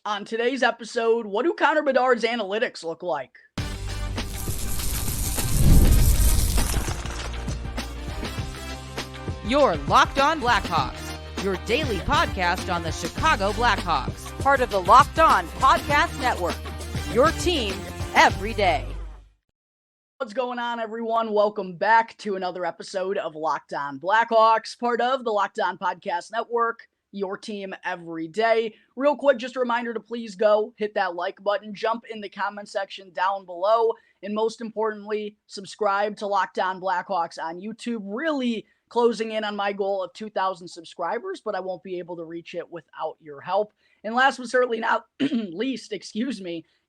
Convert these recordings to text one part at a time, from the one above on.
On today's episode, what do Connor Bedard's analytics look like? You're Locked On Blackhawks, your daily podcast on the Chicago Blackhawks, part of the Locked On Podcast Network, your team every day. What's going on, everyone? Welcome back to another episode of Locked On Blackhawks, part of the Locked On Podcast Network, your team every day. Real quick, just a reminder to please go hit that like button, jump in the comment section down below, and most importantly, subscribe to Locked On Blackhawks on YouTube. Really closing in on my goal of 2,000 subscribers, but I won't be able to reach it without your help. And last but certainly not least,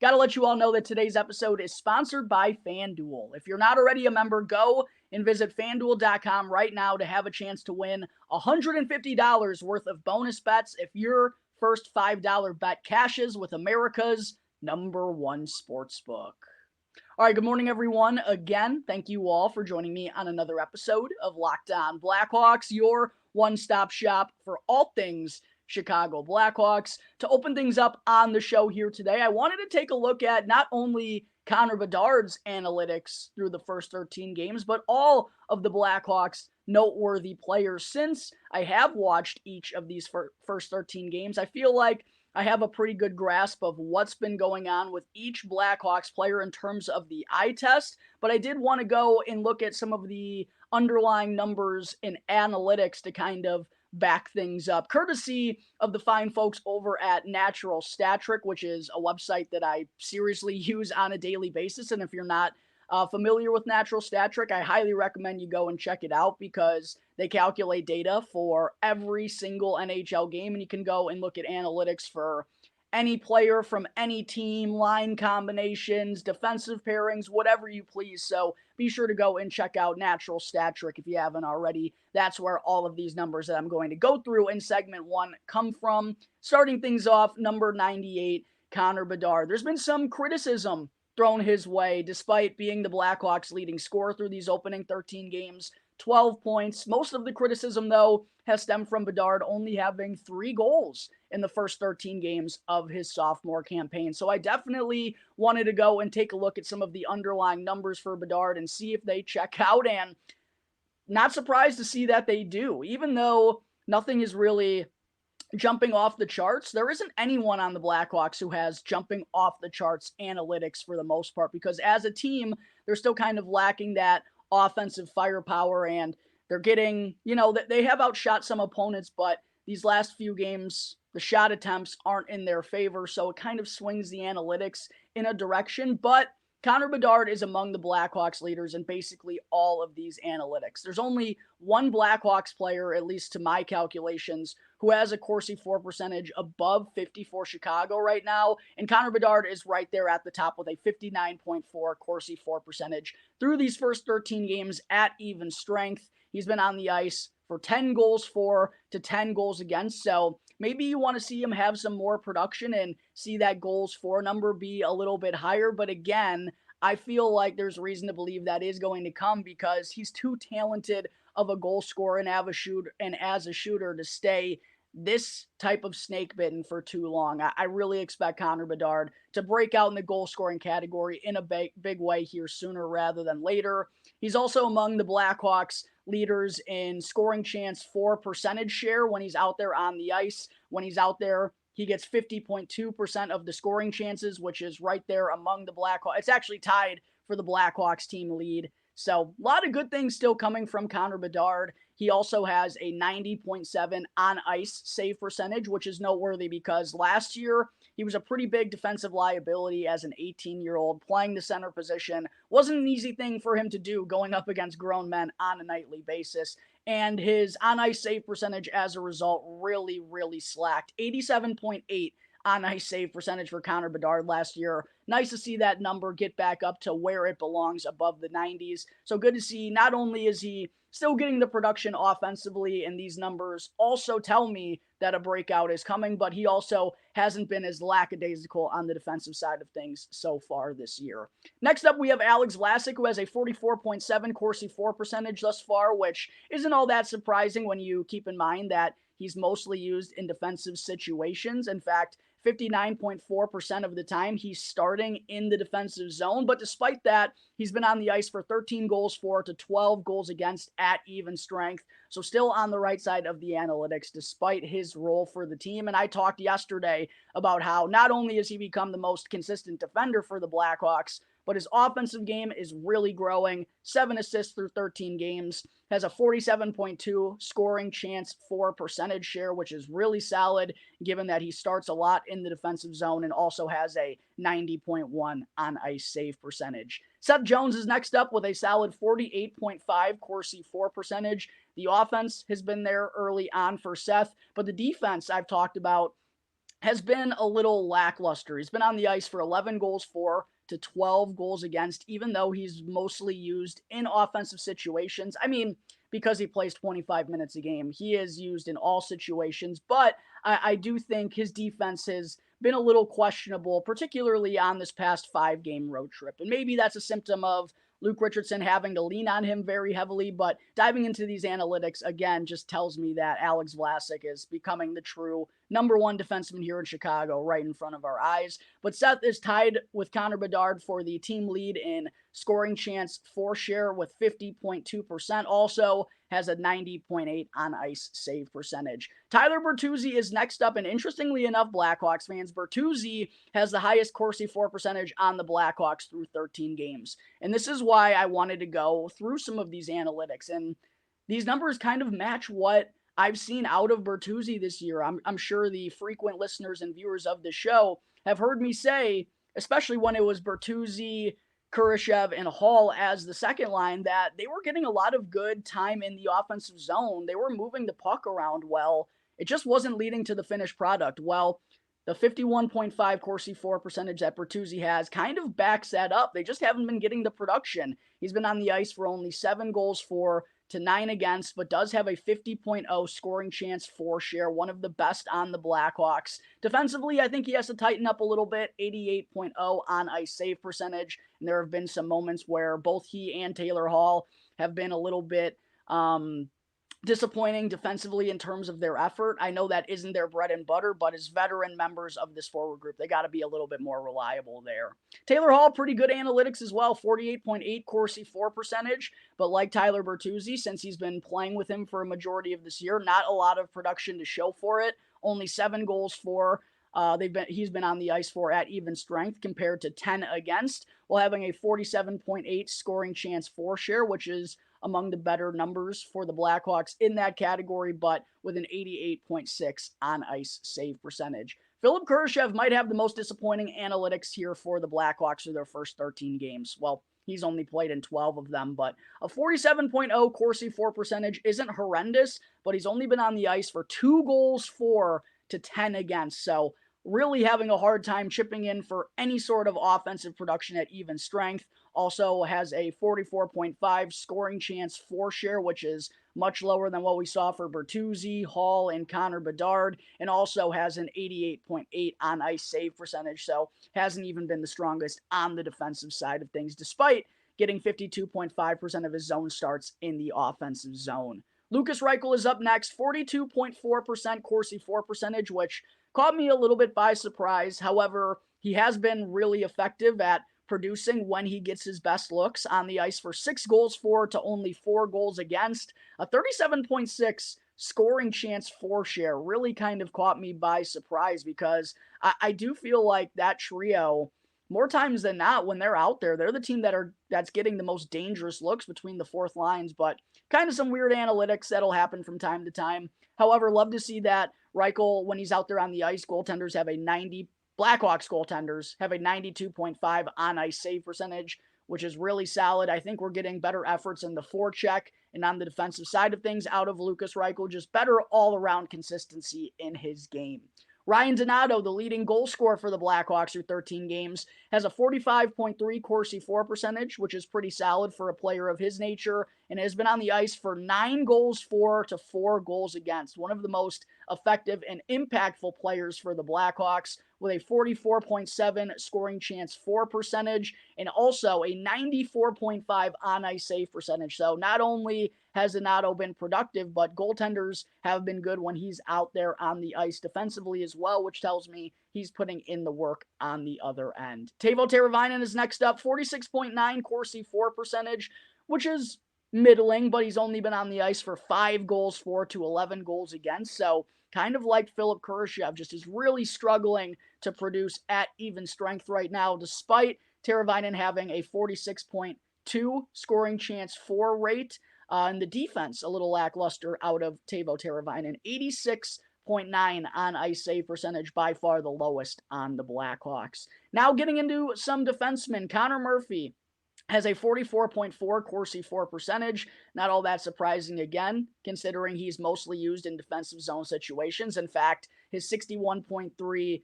got to let you all know that today's episode is sponsored by FanDuel. If you're not already a member, go and visit FanDuel.com right now to have a chance to win $150 worth of bonus bets if your first $5 bet cashes with America's #1 sportsbook. All right, good morning, everyone. Again, thank you all for joining me on another episode of Locked On Blackhawks, your one-stop shop for all things Chicago Blackhawks. To open things up on the show here today, I wanted to take a look at not only Connor Bedard's analytics through the first 13 games, but all of the Blackhawks' noteworthy players. Since I have watched each of these first 13 games, I feel like I have a pretty good grasp of what's been going on with each Blackhawks player in terms of the eye test, but I did want to go and look at some of the underlying numbers in analytics to kind of back things up, courtesy of the fine folks over at Natural Stat Trick, which is a website that I seriously use on a daily basis. And if you're not familiar with Natural Stat Trick, I highly recommend you go and check it out because they calculate data for every single NHL game, and you can go and look at analytics for any player from any team, line combinations, defensive pairings, whatever you please. So be sure to go and check out Natural Stat Trick if you haven't already. That's where all of these numbers that I'm going to go through in segment one come from. Starting things off, number 98, Connor Bedard. There's been some criticism thrown his way despite being the Blackhawks' leading scorer through these opening 13 games. 12 points. Most of the criticism, though, has stemmed from Bedard only having 3 goals in the first 13 games of his sophomore campaign. So I definitely wanted to go and take a look at some of the underlying numbers for Bedard and see if they check out, and not surprised to see that they do. Even though nothing is really jumping off the charts, there isn't anyone on the Blackhawks who has jumping off the charts analytics for the most part, because as a team, they're still kind of lacking that offensive firepower, and they're getting, they have outshot some opponents, but these last few games, the shot attempts aren't in their favor, so it kind of swings the analytics in a direction. But Connor Bedard is among the Blackhawks leaders in basically all of these analytics. There's only one Blackhawks player, at least to my calculations, who has a Corsi for percentage above 50 for Chicago right now, and Connor Bedard is right there at the top with a 59.4 Corsi for percentage through these first 13 games at even strength. He's been on the ice for 10 goals for to 10 goals against, so maybe you want to see him have some more production and see that goals for number be a little bit higher, but again, I feel like there's reason to believe that is going to come because he's too talented of a goal scorer and as a shooter to stay this type of snake bitten for too long. I really expect Connor Bedard to break out in the goal scoring category in a big way here sooner rather than later. He's also among the Blackhawks leaders in scoring chance for percentage share when he's out there on the ice. When he's out there, he gets 50.2% of the scoring chances, which is right there among the Blackhawks. It's actually tied for the Blackhawks team lead. So a lot of good things still coming from Connor Bedard. He also has a 90.7 on ice save percentage, which is noteworthy because last year he was a pretty big defensive liability as an 18-year-old playing the center position. Wasn't an easy thing for him to do going up against grown men on a nightly basis. And his on ice save percentage as a result really, really slacked. 87.8 on ice save percentage for Connor Bedard last year. Nice to see that number get back up to where it belongs, above the 90s. So good to see. Not only is he still getting the production offensively, and these numbers also tell me that a breakout is coming, but he also hasn't been as lackadaisical on the defensive side of things so far this year. Next up, we have Alex Vlasic, who has a 44.7 Corsi for percentage thus far, which isn't all that surprising when you keep in mind that he's mostly used in defensive situations. In fact, 59.4% of the time he's starting in the defensive zone. But despite that, he's been on the ice for 13 goals for to 12 goals against at even strength. So still on the right side of the analytics despite his role for the team. And I talked yesterday about how not only has he become the most consistent defender for the Blackhawks, but his offensive game is really growing. 7 assists through 13 games, has a 47.2 scoring chance for percentage share, which is really solid given that he starts a lot in the defensive zone and also has a 90.1 on ice save percentage. Seth Jones is next up with a solid 48.5 Corsi for percentage. The offense has been there early on for Seth, but the defense I've talked about has been a little lackluster. He's been on the ice for 11 goals for to 12 goals against, even though he's mostly used in offensive situations. I mean, because he plays 25 minutes a game, he is used in all situations, but I do think his defense has been a little questionable, particularly on this past 5-game road trip. And maybe that's a symptom of Luke Richardson having to lean on him very heavily, but diving into these analytics, again, just tells me that Alex Vlasic is becoming the true number one defenseman here in Chicago right in front of our eyes. But Seth is tied with Connor Bedard for the team lead in scoring chance for share with 50.2%. Also has a 90.8 on ice save percentage. Tyler Bertuzzi is next up, and interestingly enough, Blackhawks fans, Bertuzzi has the highest Corsi for percentage on the Blackhawks through 13 games. And this is why I wanted to go through some of these analytics. And these numbers kind of match what I've seen out of Bertuzzi this year. I'm sure the frequent listeners and viewers of the show have heard me say, especially when it was Bertuzzi, Kurashev, and Hall as the second line, that they were getting a lot of good time in the offensive zone. They were moving the puck around well. It just wasn't leading to the finished product. Well, the 51.5 Corsi for percentage that Bertuzzi has kind of backs that up. They just haven't been getting the production. He's been on the ice for only 7 goals for to 9 against, but does have a 50.0 scoring chance for share, one of the best on the Blackhawks. Defensively, I think he has to tighten up a little bit, 88.0 on ice save percentage, and there have been some moments where both he and Taylor Hall have been a little bit disappointing defensively in terms of their effort. I know that isn't their bread and butter, but as veteran members of this forward group, they got to be a little bit more reliable there. Taylor Hall, pretty good analytics as well, 48.8 Corsi for percentage, but like Tyler Bertuzzi, since he's been playing with him for a majority of this year, not a lot of production to show for it. Only 7 goals for he's been on the ice for at even strength compared to 10 against, while having a 47.8 scoring chance for share, which is among the better numbers for the Blackhawks in that category, but with an 88.6 on ice save percentage. Philip Kurashev might have the most disappointing analytics here for the Blackhawks through their first 13 games. Well, he's only played in 12 of them, but a 47.0 Corsi for percentage isn't horrendous, but he's only been on the ice for 2 goals for to 10 against. So really having a hard time chipping in for any sort of offensive production at even strength. Also has a 44.5 scoring chance for share, which is much lower than what we saw for Bertuzzi, Hall, and Connor Bedard, and also has an 88.8 on ice save percentage, so hasn't even been the strongest on the defensive side of things, despite getting 52.5% of his zone starts in the offensive zone. Lukas Reichel is up next, 42.4% Corsi for percentage, which caught me a little bit by surprise. However, he has been really effective at producing when he gets his best looks on the ice for 6 goals for to only 4 goals against. A 37.6 scoring chance for share really kind of caught me by surprise because I do feel like that trio, more times than not, when they're out there, they're the team that's getting the most dangerous looks between the fourth lines, but kind of some weird analytics that'll happen from time to time. However, love to see that Reichel, when he's out there on the ice, Blackhawks goaltenders have a 92.5 on ice save percentage, which is really solid. I think we're getting better efforts in the forecheck and on the defensive side of things out of Lukas Reichel, just better all-around consistency in his game. Ryan Donato, the leading goal scorer for the Blackhawks through 13 games, has a 45.3 Corsi for percentage, which is pretty solid for a player of his nature, and has been on the ice for 9 goals for to 4 goals against. One of the most effective and impactful players for the Blackhawks, with a 44.7 scoring chance for percentage and also a 94.5 on-ice save percentage. So not only has Donato been productive, but goaltenders have been good when he's out there on the ice defensively as well, which tells me he's putting in the work on the other end. Teuvo Teravainen is next up, 46.9 Corsi for percentage, which is middling, but he's only been on the ice for 5 goals for to 11 goals against. So kind of like Philip Kurashev, just is really struggling to produce at even strength right now, despite Teravainen having a 46.2 scoring chance for rate. And the defense, a little lackluster out of Teuvo Teravainen, 86.9 on ice save percentage, by far the lowest on the Blackhawks. Now getting into some defensemen, Connor Murphy has a 44.4 Corsi for percentage. Not all that surprising again, considering he's mostly used in defensive zone situations. In fact, his 61.3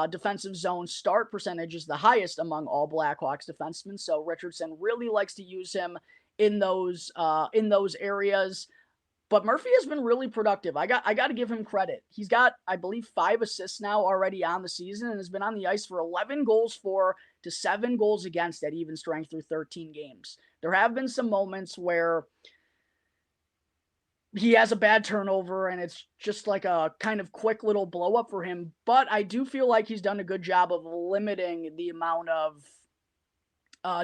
defensive zone start percentage is the highest among all Blackhawks defensemen. So Richardson really likes to use him in those areas. But Murphy has been really productive. I got to give him credit. He's got, I believe, 5 assists now already on the season and has been on the ice for 11 goals for to 7 goals against at even strength through 13 games. There have been some moments where he has a bad turnover and it's just like a kind of quick little blow up for him. But I do feel like he's done a good job of limiting the amount of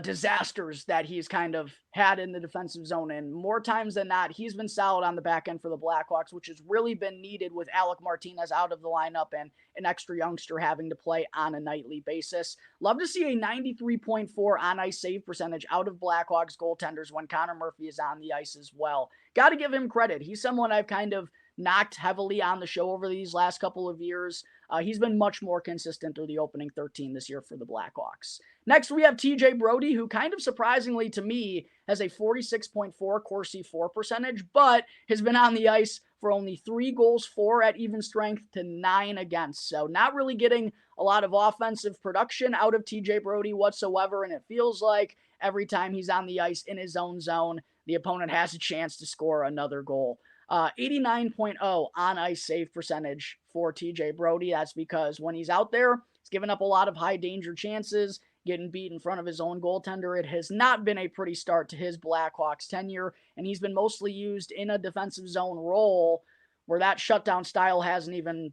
disasters that he's kind of had in the defensive zone. And more times than not, he's been solid on the back end for the Blackhawks, which has really been needed with Alec Martinez out of the lineup and an extra youngster having to play on a nightly basis. Love to see a 93.4 on-ice save percentage out of Blackhawks goaltenders when Connor Murphy is on the ice as well. Got to give him credit. He's someone I've kind of knocked heavily on the show over these last couple of years. He's been much more consistent through the opening 13 this year for the Blackhawks. Next, we have TJ Brodie, who kind of surprisingly to me has a 46.4 Corsi for percentage, but has been on the ice for only 3 goals for at even strength to 9 against. So not really getting a lot of offensive production out of TJ Brodie whatsoever, and it feels like every time he's on the ice in his own zone, the opponent has a chance to score another goal. 89.0 on-ice save percentage for TJ Brodie. That's because when he's out there, he's given up a lot of high-danger chances, getting beat in front of his own goaltender. It has not been a pretty start to his Blackhawks tenure, and he's been mostly used in a defensive zone role where that shutdown style hasn't even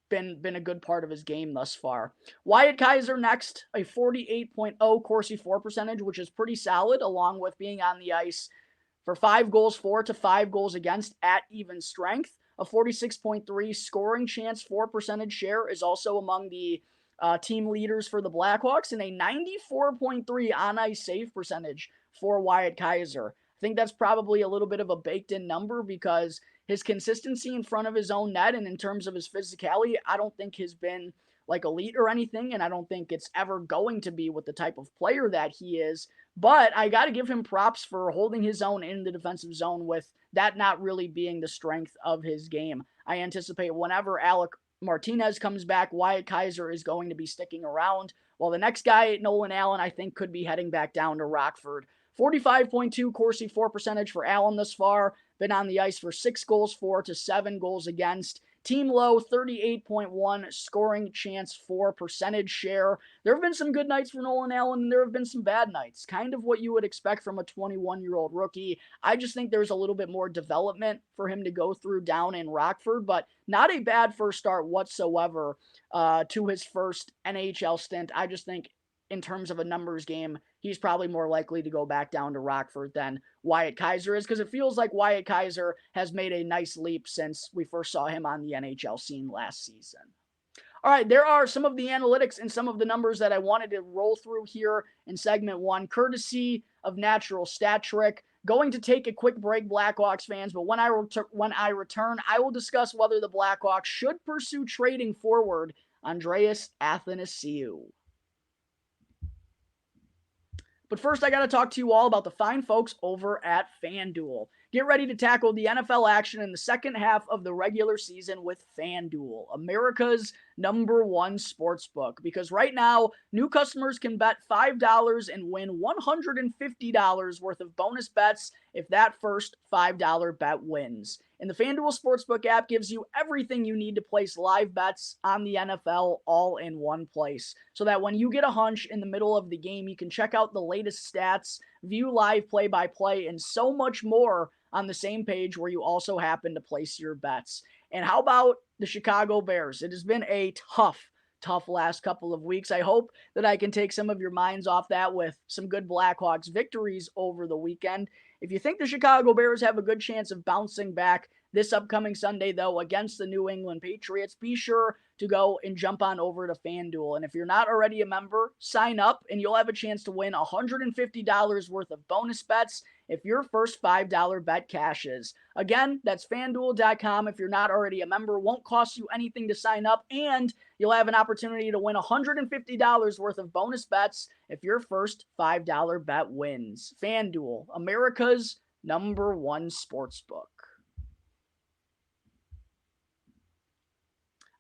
been a good part of his game thus far. Wyatt Kaiser next, a 48.0 Corsi for percentage, which is pretty solid, along with being on the ice for 5 goals for to 5 goals against at even strength. A 46.3 scoring chance for percentage share is also among the team leaders for the Blackhawks, and a 94.3 on-ice save percentage for Wyatt Kaiser. I think that's probably a little bit of a baked-in number because his consistency in front of his own net and in terms of his physicality, I don't think has been like elite or anything, and I don't think it's ever going to be with the type of player that he is. But I got to give him props for holding his own in the defensive zone with that not really being the strength of his game. I anticipate whenever Alec Martinez comes back, Wyatt Kaiser is going to be sticking around, while the next guy, Nolan Allen, I think could be heading back down to Rockford. 45.2 Corsi for percentage for Allen thus far. Been on the ice for 6 goals for to 7 goals against. Team low, 38.1 scoring chance for percentage share. There have been some good nights for Nolan Allen, and there have been some bad nights. Kind of what you would expect from a 21-year-old rookie. I just think there's a little bit more development for him to go through down in Rockford, but not a bad first start whatsoever to his first NHL stint. I just think in terms of a numbers game, he's probably more likely to go back down to Rockford than Wyatt Kaiser is, because it feels like Wyatt Kaiser has made a nice leap since we first saw him on the NHL scene last season. All right, there are some of the analytics and some of the numbers that I wanted to roll through here in segment 1, courtesy of Natural Stat Trick. Going to take a quick break, Blackhawks fans, but when I return, I will discuss whether the Blackhawks should pursue trading forward Andreas Athanasiou. But first, I got to talk to you all about the fine folks over at FanDuel. Get ready to tackle the NFL action in the second half of the regular season with FanDuel, America's #1 sportsbook. Because right now, new customers can bet $5 and win $150 worth of bonus bets if that first $5 bet wins. And the FanDuel Sportsbook app gives you everything you need to place live bets on the NFL all in one place. So that when you get a hunch in the middle of the game, you can check out the latest stats, view live play-by-play, and so much more on the same page where you also happen to place your bets. And how about the Chicago Bears? It has been a tough last couple of weeks. I hope that I can take some of your minds off that with some good Blackhawks victories over the weekend. If you think the Chicago Bears have a good chance of bouncing back this upcoming Sunday, though, against the New England Patriots, be sure to go and jump on over to FanDuel. And if you're not already a member, sign up and you'll have a chance to win $150 worth of bonus bets if your first $5 bet cashes. Again, that's FanDuel.com. If you're not already a member, won't cost you anything to sign up, and you'll have an opportunity to win $150 worth of bonus bets if your first $5 bet wins. FanDuel, America's #1 sportsbook.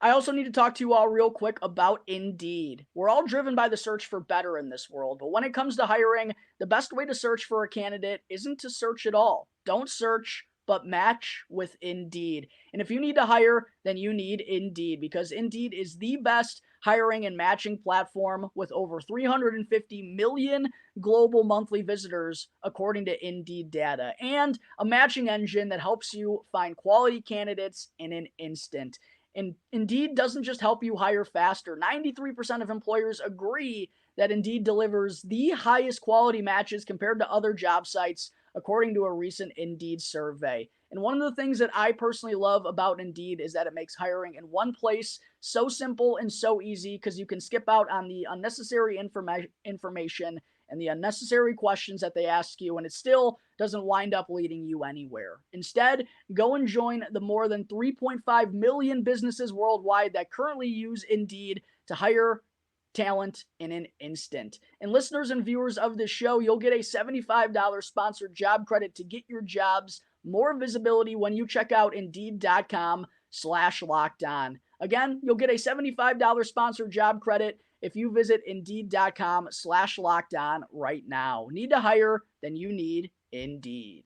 I also need to talk to you all real quick about Indeed. We're all driven by the search for better in this world, but when it comes to hiring, the best way to search for a candidate isn't to search at all. Don't search, but match with Indeed. And if you need to hire, then you need Indeed, because Indeed is the best hiring and matching platform with over 350 million global monthly visitors, according to Indeed data, and a matching engine that helps you find quality candidates in an instant. And Indeed doesn't just help you hire faster. 93% of employers agree that Indeed delivers the highest quality matches compared to other job sites, according to a recent Indeed survey. And one of the things that I personally love about Indeed is that it makes hiring in one place so simple and so easy, because you can skip out on the unnecessary information and the unnecessary questions that they ask you, and it still doesn't wind up leading you anywhere. Instead, go and join the more than 3.5 million businesses worldwide that currently use Indeed to hire talent in an instant. And listeners and viewers of this show, you'll get a $75 sponsored job credit to get your jobs more visibility when you check out Indeed.com/lockedon. Again, you'll get a $75 sponsored job credit if you visit Indeed.com/lockedon right now. Need to hire? Then you need Indeed.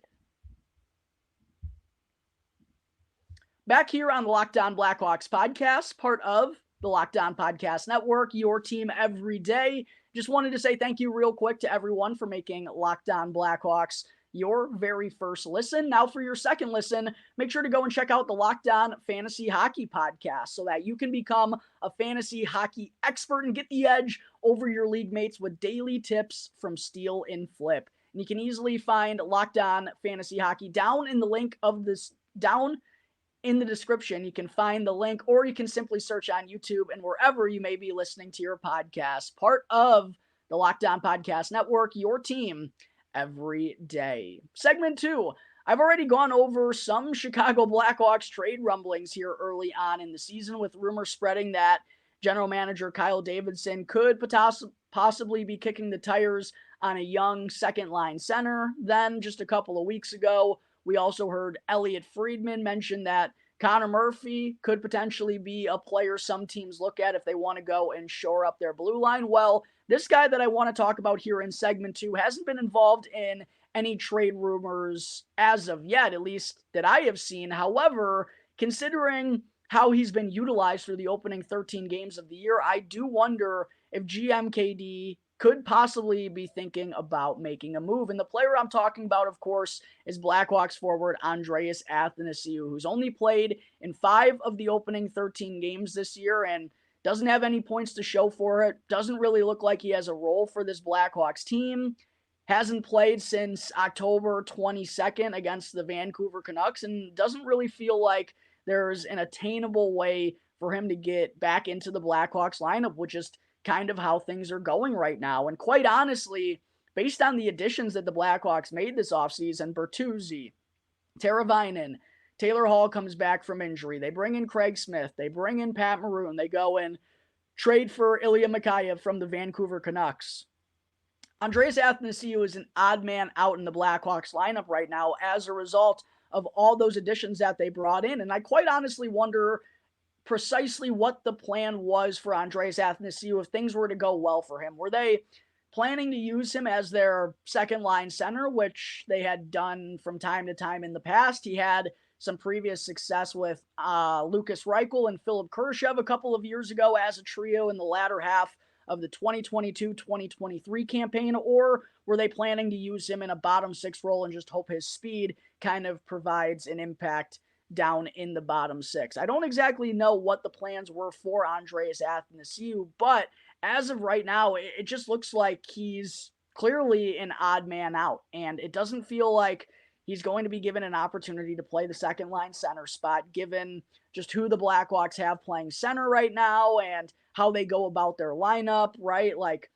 Back here on the Locked On Blackhawks podcast, part of the Locked On Podcast Network, your team every day. Just wanted to say thank you real quick to everyone for making Locked On Blackhawks your very first listen. Now for your second listen, make sure to go and check out the Locked On Fantasy Hockey podcast so that you can become a fantasy hockey expert and get the edge over your league mates with daily tips from Steal and Flip. And you can easily find Locked On Fantasy Hockey down in the description. You can find the link, or you can simply search on YouTube and wherever you may be listening to your podcast. Part of the Locked On Podcast Network, your team every day. Segment 2. I've already gone over some Chicago Blackhawks trade rumblings here early on in the season, with rumors spreading that general manager Kyle Davidson could possibly be kicking the tires on a young second-line center. Then, just a couple of weeks ago, we also heard Elliot Friedman mention that Connor Murphy could potentially be a player some teams look at if they want to go and shore up their blue line. Well, this guy that I want to talk about here in segment 2 hasn't been involved in any trade rumors as of yet, at least that I have seen. However, considering how he's been utilized through the opening 13 games of the year, I do wonder if GM KD could possibly be thinking about making a move. And the player I'm talking about, of course, is Blackhawks forward Andreas Athanasiou, who's only played in 5 of the opening 13 games this year and doesn't have any points to show for it. Doesn't really look like he has a role for this Blackhawks team. Hasn't played since October 22nd against the Vancouver Canucks, and doesn't really feel like there's an attainable way for him to get back into the Blackhawks lineup, which is kind of how things are going right now. And quite honestly, based on the additions that the Blackhawks made this offseason, Bertuzzi, Teravainen, Taylor Hall comes back from injury. They bring in Craig Smith. They bring in Pat Maroon. They go and trade for Ilya Mikheyev from the Vancouver Canucks. Andreas Athanasiou is an odd man out in the Blackhawks lineup right now as a result of all those additions that they brought in. And I quite honestly wonder precisely what the plan was for Andreas Athanasiou if things were to go well for him. Were they planning to use him as their second line center, which they had done from time to time in the past? He had some previous success with Lukas Reichel and Philip Kurashev a couple of years ago as a trio in the latter half of the 2022-2023 campaign, or were they planning to use him in a bottom six role and just hope his speed kind of provides an impact down in the bottom six? I don't exactly know what the plans were for Andreas Athanasiou, but as of right now, it just looks like he's clearly an odd man out, and it doesn't feel like he's going to be given an opportunity to play the second line center spot, given just who the Blackhawks have playing center right now and how they go about their lineup, right? Like,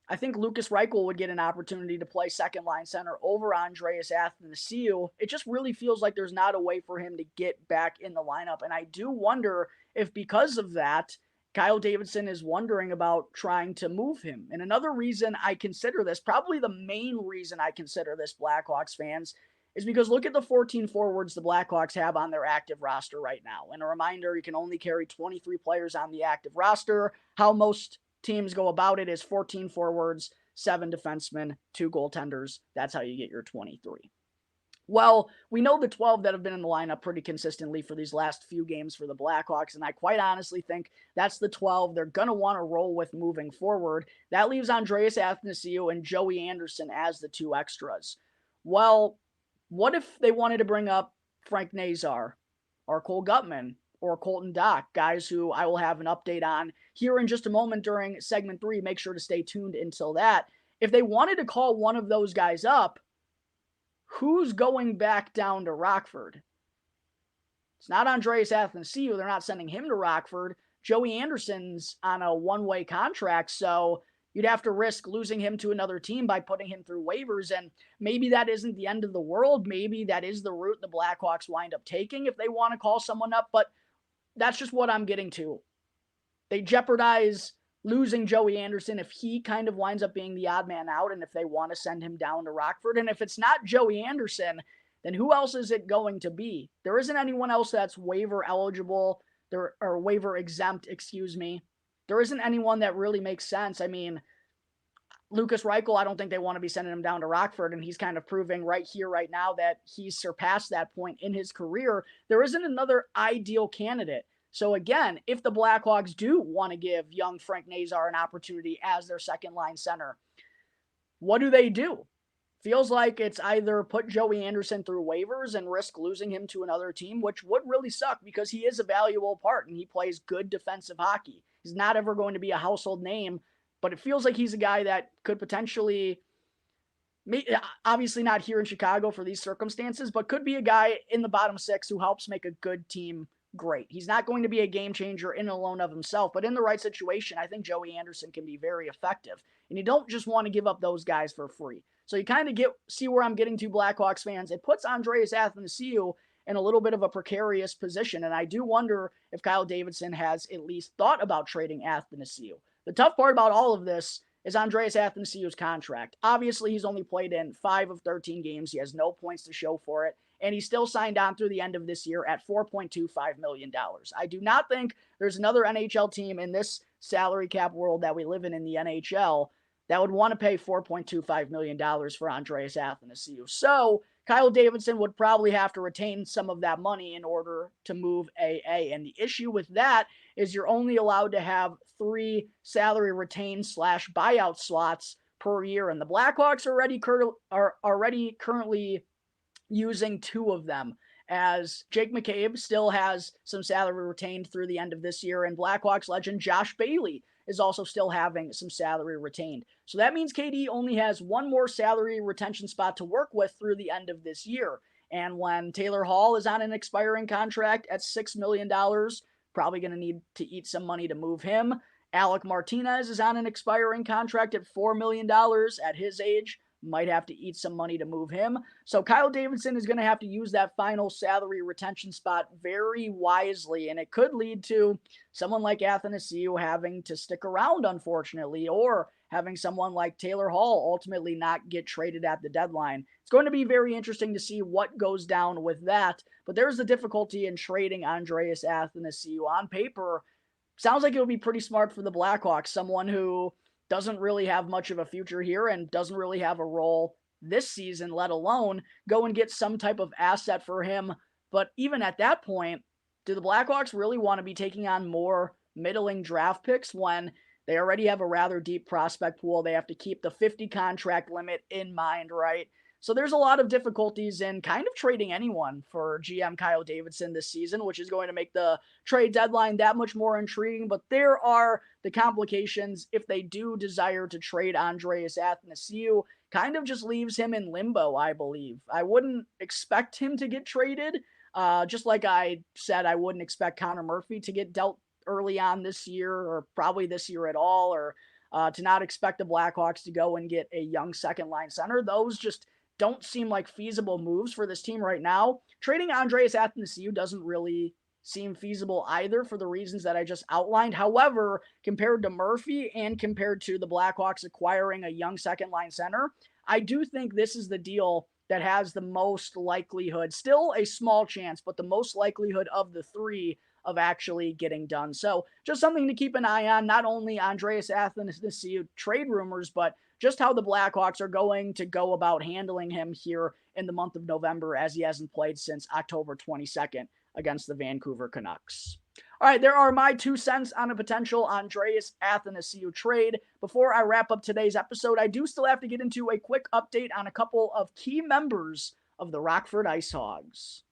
I think Lukas Reichel would get an opportunity to play second line center over Andreas Athanasiou. It just really feels like there's not a way for him to get back in the lineup. And I do wonder if because of that, Kyle Davidson is wondering about trying to move him. And another reason I consider this, probably the main reason I consider this, Blackhawks fans, is because look at the 14 forwards the Blackhawks have on their active roster right now. And a reminder, you can only carry 23 players on the active roster. How most teams go about it is 14 forwards, 7 defensemen, 2 goaltenders. That's how you get your 23. Well, we know the 12 that have been in the lineup pretty consistently for these last few games for the Blackhawks, and I quite honestly think that's the 12 they're going to want to roll with moving forward. That leaves Andreas Athanasiou and Joey Anderson as the 2 extras. Well, what if they wanted to bring up Frank Nazar or Cole Gutman or Colton Dach, guys who I will have an update on here in just a moment during segment 3. Make sure to stay tuned until that. If they wanted to call one of those guys up, who's going back down to Rockford? It's not Andreas Athanasiou. They're not sending him to Rockford. Joey Anderson's on a one-way contract, so you'd have to risk losing him to another team by putting him through waivers, and maybe that isn't the end of the world. Maybe that is the route the Blackhawks wind up taking if they want to call someone up, but that's just what I'm getting to. They jeopardize losing Joey Anderson if he kind of winds up being the odd man out and if they want to send him down to Rockford. And if it's not Joey Anderson, then who else is it going to be? There isn't anyone else that's waiver eligible or waiver exempt, There isn't anyone that really makes sense. I mean, Lukas Reichel, I don't think they want to be sending him down to Rockford, and he's kind of proving right here, right now, that he's surpassed that point in his career. There isn't another ideal candidate. So again, if the Blackhawks do want to give young Frank Nazar an opportunity as their second line center, what do? Feels like it's either put Joey Anderson through waivers and risk losing him to another team, which would really suck because he is a valuable part and he plays good defensive hockey. He's not ever going to be a household name, but it feels like he's a guy that could potentially, obviously not here in Chicago for these circumstances, but could be a guy in the bottom 6 who helps make a good team great. He's not going to be a game changer in and alone of himself, but in the right situation, I think Joey Anderson can be very effective. And you don't just want to give up those guys for free. So you kind of see where I'm getting to, Blackhawks fans. It puts Andreas Athanasiou in a little bit of a precarious position, and I do wonder if Kyle Davidson has at least thought about trading Athanasiou. The tough part about all of this is Andreas Athanasiou's contract. Obviously, he's only played in 5 of 13 games. He has no points to show for it, and he's still signed on through the end of this year at $4.25 million. I do not think there's another NHL team in this salary cap world that we live in the NHL that would want to pay $4.25 million for Andreas Athanasiou. So Kyle Davidson would probably have to retain some of that money in order to move AA. And the issue with that is you're only allowed to have 3 salary retained / buyout slots per year. And the Blackhawks are already currently using 2 of them, as Jake McCabe still has some salary retained through the end of this year, and Blackhawks legend Josh Bailey is also still having some salary retained. So that means KD only has 1 more salary retention spot to work with through the end of this year. And when Taylor Hall is on an expiring contract at $6 million, probably going to need to eat some money to move him. Alec Martinez is on an expiring contract at $4 million at his age. Might have to eat some money to move him. So Kyle Davidson is going to have to use that final salary retention spot very wisely, and it could lead to someone like Athanasiou having to stick around, unfortunately, or having someone like Taylor Hall ultimately not get traded at the deadline. It's going to be very interesting to see what goes down with that, but there's the difficulty in trading Andreas Athanasiou. On paper, sounds like it would be pretty smart for the Blackhawks, someone who doesn't really have much of a future here and doesn't really have a role this season, let alone go and get some type of asset for him. But even at that point, do the Blackhawks really want to be taking on more middling draft picks when they already have a rather deep prospect pool? They have to keep the 50 contract limit in mind, right? So there's a lot of difficulties in kind of trading anyone for GM Kyle Davidson this season, which is going to make the trade deadline that much more intriguing. But there are the complications if they do desire to trade Andreas Athanasiou. Kind of just leaves him in limbo, I believe. I wouldn't expect him to get traded. Just like I said, I wouldn't expect Connor Murphy to get dealt early on this year, or probably this year at all, or to not expect the Blackhawks to go and get a young second-line center. Those just don't seem like feasible moves for this team right now. Trading Andreas Athanasiou doesn't really seem feasible either for the reasons that I just outlined. However, compared to Murphy and compared to the Blackhawks acquiring a young second-line center, I do think this is the deal that has the most likelihood, still a small chance, but the most likelihood of the three of actually getting done. So just something to keep an eye on, not only Andreas Athanasiou trade rumors, but just how the Blackhawks are going to go about handling him here in the month of November, as he hasn't played since October 22nd against the Vancouver Canucks. All right, there are my 2 cents on a potential Andreas Athanasiou trade. Before I wrap up today's episode, I do still have to get into a quick update on a couple of key members of the Rockford IceHogs.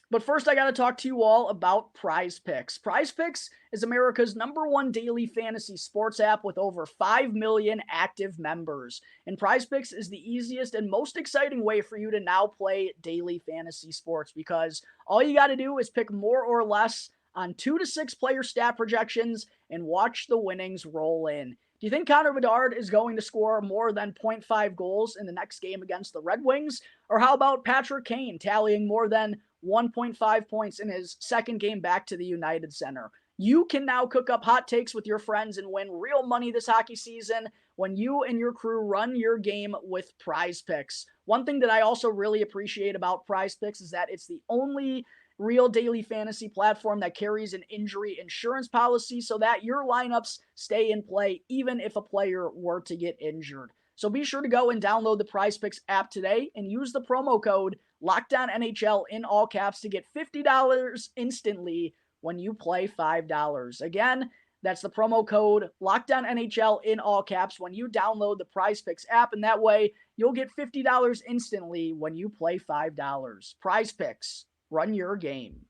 But first, I got to talk to you all about Prize Picks. Prize Picks is America's #1 daily fantasy sports app with over 5 million active members. And Prize Picks is the easiest and most exciting way for you to now play daily fantasy sports, because all you got to do is pick more or less on 2 to 6 player stat projections and watch the winnings roll in. Do you think Connor Bedard is going to score more than 0.5 goals in the next game against the Red Wings? Or how about Patrick Kane tallying more than 1.5 points in his second game back to the United Center? You can now cook up hot takes with your friends and win real money this hockey season when you and your crew run your game with Prize Picks. One thing that I also really appreciate about Prize Picks is that it's the only real daily fantasy platform that carries an injury insurance policy so that your lineups stay in play even if a player were to get injured. So be sure to go and download the Prize Picks app today and use the promo code LOCKEDONNHL in all caps to get $50 instantly when you play $5. Again, that's the promo code LOCKEDONNHL in all caps when you download the Prize Picks app, and that way you'll get $50 instantly when you play $5. Prize Picks. Run your game.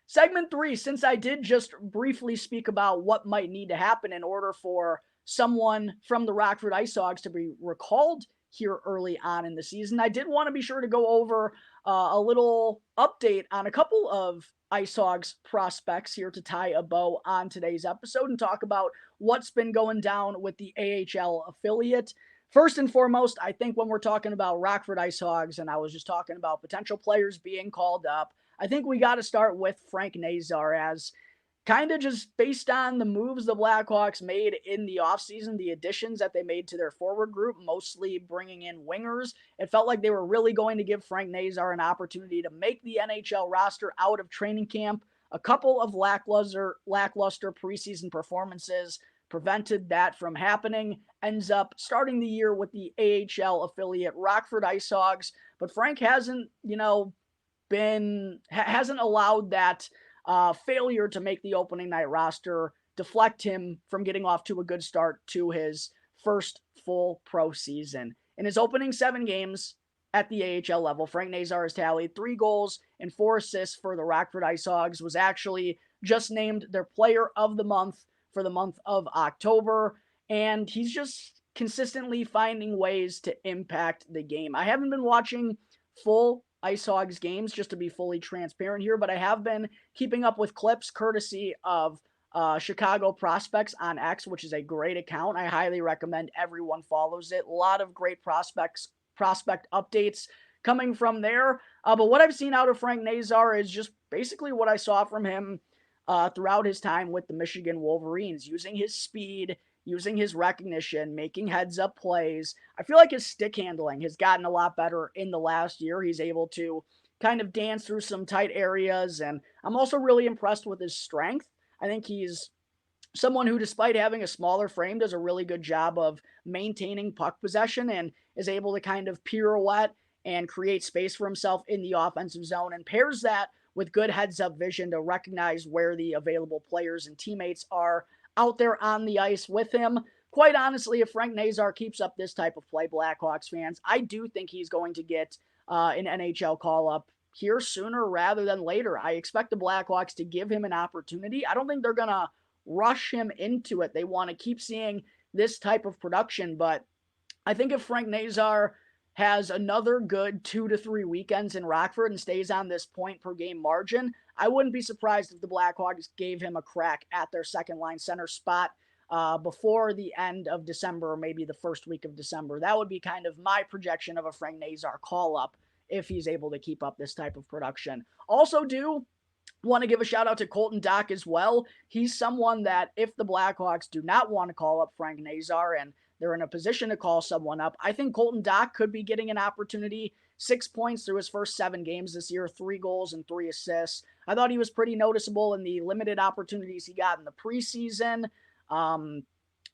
Segment 3, since I did just briefly speak about what might need to happen in order for someone from the Rockford IceHogs to be recalled here early on in the season, I did want to be sure to go over a little update on a couple of IceHogs prospects here to tie a bow on today's episode and talk about what's been going down with the AHL affiliate. First and foremost, I think when we're talking about Rockford IceHogs, and I was just talking about potential players being called up, I think we got to start with Frank Nazar, as kind of just based on the moves the Blackhawks made in the offseason, the additions that they made to their forward group, mostly bringing in wingers, it felt like they were really going to give Frank Nazar an opportunity to make the NHL roster out of training camp. A couple of lackluster preseason performances prevented that from happening. Ends up starting the year with the AHL affiliate Rockford IceHogs, but Frank hasn't allowed that failure to make the opening night roster deflect him from getting off to a good start to his first full pro season. In his opening 7 games at the AHL level, Frank Nazar has tallied 3 goals and 4 assists for the Rockford IceHogs, was actually just named their player of the month for the month of October, and he's just consistently finding ways to impact the game. I haven't been watching full IceHogs games, just to be fully transparent here, but I have been keeping up with clips courtesy of Chicago Prospects on X, which is a great account. I highly recommend everyone follows it. A lot of great prospect updates coming from there. But what I've seen out of Frank Nazar is just basically what I saw from him throughout his time with the Michigan Wolverines, using his speed, using his recognition, making heads-up plays. I feel like his stick handling has gotten a lot better in the last year. He's able to kind of dance through some tight areas, and I'm also really impressed with his strength. I think he's someone who, despite having a smaller frame, does a really good job of maintaining puck possession and is able to kind of pirouette and create space for himself in the offensive zone, and pairs that with good heads-up vision to recognize where the available players and teammates are out there on the ice with him. Quite honestly, if Frank Nazar keeps up this type of play, Blackhawks fans, I do think he's going to get an NHL call-up here sooner rather than later. I expect the Blackhawks to give him an opportunity. I don't think they're going to rush him into it. They want to keep seeing this type of production, but I think if Frank Nazar has another good 2 to 3 weekends in Rockford and stays on this point per game margin, I wouldn't be surprised if the Blackhawks gave him a crack at their second line center spot before the end of December or maybe the first week of December. That would be kind of my projection of a Frank Nazar call-up if he's able to keep up this type of production. Also want to give a shout out to Colton Dach as well. He's someone that if the Blackhawks do not want to call up Frank Nazar and they're in a position to call someone up, I think Colton Dach could be getting an opportunity. 6 points through his first 7 games this year, 3 goals and 3 assists. I thought he was pretty noticeable in the limited opportunities he got in the preseason.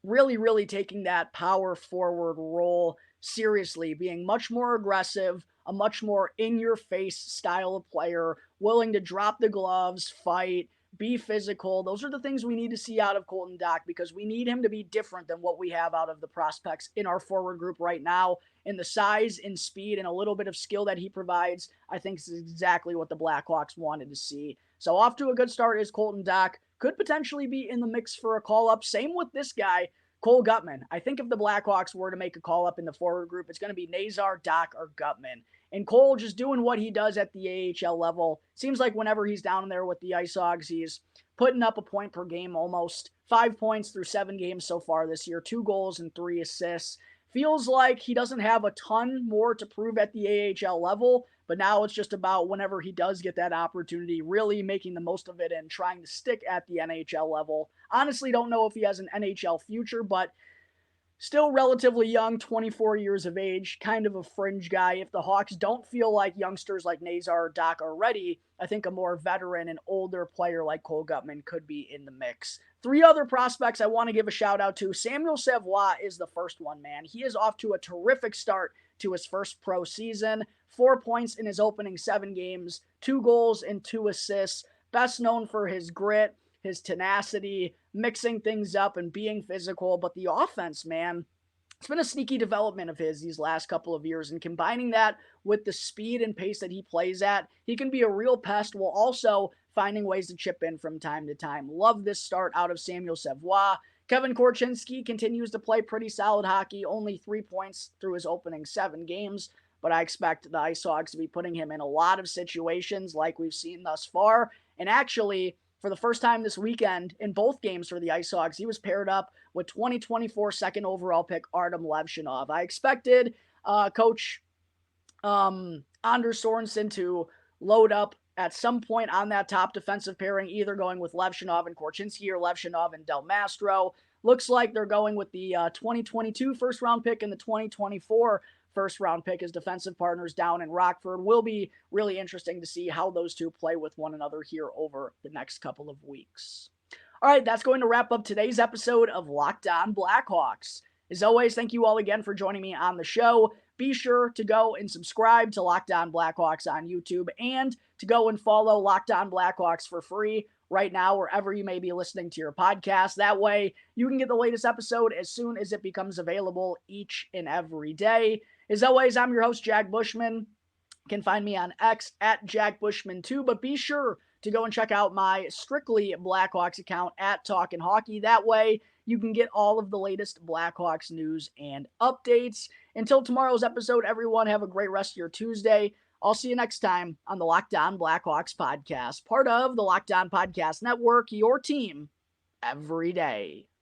Really taking that power forward role seriously, being much more aggressive, a much more in-your-face style of player, willing to drop the gloves, fight, be physical. Those are the things we need to see out of Colton Dach because we need him to be different than what we have out of the prospects in our forward group right now. In the size and speed and a little bit of skill that he provides, I think is exactly what the Blackhawks wanted to see. So off to a good start is Colton Dach. Could potentially be in the mix for a call-up. Same with this guy, Cole Guttman. I think if the Blackhawks were to make a call-up in the forward group, it's going to be Nazar, Dach, or Guttman. And Cole just doing what he does at the AHL level. Seems like whenever he's down there with the IceHogs, he's putting up a point per game almost. 5 points through 7 games so far this year. 2 goals and 3 assists. Feels like he doesn't have a ton more to prove at the AHL level, but now it's just about whenever he does get that opportunity, really making the most of it and trying to stick at the NHL level. Honestly, don't know if he has an NHL future, but still relatively young, 24 years of age, kind of a fringe guy. If the Hawks don't feel like youngsters like Nazar or Dach are ready, I think a more veteran and older player like Cole Guttman could be in the mix. 3 other prospects I want to give a shout out to. Samuel Savoie is the first one, man. He is off to a terrific start to his first pro season. 4 points in his opening 7 games, 2 goals and 2 assists. Best known for his grit, his tenacity, mixing things up and being physical. But the offense, man, it's been a sneaky development of his these last couple of years. And combining that with the speed and pace that he plays at, he can be a real pest while also finding ways to chip in from time to time. Love this start out of Samuel Savoie. Kevin Korchinski continues to play pretty solid hockey, only 3 points through his opening 7 games. But I expect the IceHogs to be putting him in a lot of situations like we've seen thus far. And actually, for the first time this weekend, in both games for the IceHogs, he was paired up with 2024 second overall pick Artyom Levshunov. I expected Coach Anders Sorensen to load up at some point on that top defensive pairing, either going with Levshunov and Korchinski or Levshunov and Del Mastro. Looks like they're going with the 2022 first-round pick and the 2024 first-round pick as defensive partners down in Rockford. Will be really interesting to see how those two play with one another here over the next couple of weeks. All right, that's going to wrap up today's episode of Locked On Blackhawks. As always, thank you all again for joining me on the show. Be sure to go and subscribe to Locked On Blackhawks on YouTube and to go and follow Locked On Blackhawks for free right now, wherever you may be listening to your podcast. That way, you can get the latest episode as soon as it becomes available each and every day. As always, I'm your host, Jack Bushman. You can find me on X at Jack Bushman2, but be sure to go and check out my Strictly Blackhawks account at Talkin' Hockey. That way, you can get all of the latest Blackhawks news and updates. Until tomorrow's episode, everyone, have a great rest of your Tuesday. I'll see you next time on the Locked On Blackhawks podcast, part of the Locked On Podcast Network, your team every day.